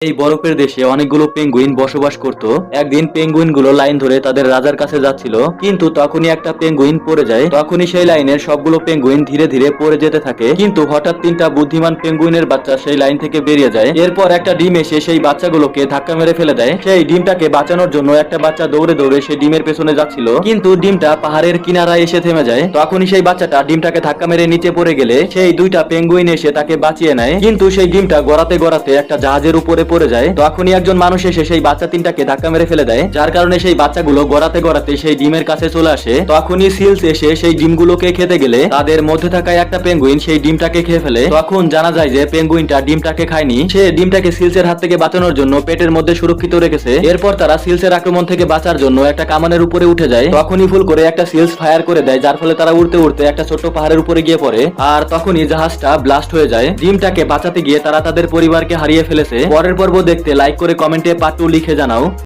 এই বরফের দেশে অনেকগুলো পেঙ্গুইন বসবাস করত। একদিন পেঙ্গুইন গুলো লাইন ধরে তাদের রাজার কাছে যাচ্ছিল, কিন্তু তখনই একটা পেঙ্গুইন পড়ে যায়। তখনই সেই লাইনের সবগুলো পেঙ্গুইন ধীরে ধীরে পড়ে যেতে থাকে, কিন্তু হঠাৎ তিনটা বুদ্ধিমান পেঙ্গুইনের বাচ্চা সেই লাইন থেকে বেরিয়ে যায়। এরপর একটা ডিম এসে সেই বাচ্চাগুলোকে ধাক্কা মেরে ফেলে দেয়। সেই ডিমটাকে বাঁচানোর জন্য একটা বাচ্চা দৌড়ে দৌড়ে সেই ডিমের পেছনে যাচ্ছিল, কিন্তু ডিমটা পাহাড়ের কিনারায় এসে থেমে যায়। তখনই সেই বাচ্চাটা ডিমটাকে ধাক্কা মেরে নিচে পড়ে গেলে সেই দুইটা পেঙ্গুইন এসে তাকে বাঁচিয়ে নেয়, কিন্তু সেই ডিমটা গড়াতে গড়াতে একটা জাহাজের উপরে পড়ে যায়। তখনই একজন মানুষ এসে সেই বাচ্চা তিনটাকে ধাক্কা মেরে ফেলে দেয়, যার কারণে সেই বাচ্চাগুলো গড়াতে গড়াতে সেই ডিমের কাছে চলে আসে। তখনই সিলস এসে সেই ডিমগুলোকে খেতে গেলে তাদের মধ্যে থাকা একটা পেঙ্গুইন সেই ডিমটাকে খেয়ে ফেলে। তখন জানা যায় যে পেঙ্গুইনটা ডিমটাকে খায়নি, সে ডিমটাকে সিলসের হাত থেকে বাঁচানোর জন্য পেটের মধ্যে সুরক্ষিত রেখেছে। এরপর তারা সিলসের আক্রমণ থেকে বাঁচার জন্য একটা কামানের উপরে উঠে যায়। তখনই ভুল করে একটা সিলস ফায়ার করে দেয়, যার ফলে তারা উড়তে উড়তে একটা ছোট্ট পাহাড়ের উপরে গিয়ে পড়ে। আর তখনই জাহাজটা ব্লাস্ট হয়ে যায়। ডিমটাকে বাঁচাতে গিয়ে তারা তাদের পরিবারকে হারিয়ে ফেলেছে। পরের পর্ব দেখতে লাইক করে কমেন্টে পার্ট 2 লিখে জানাও।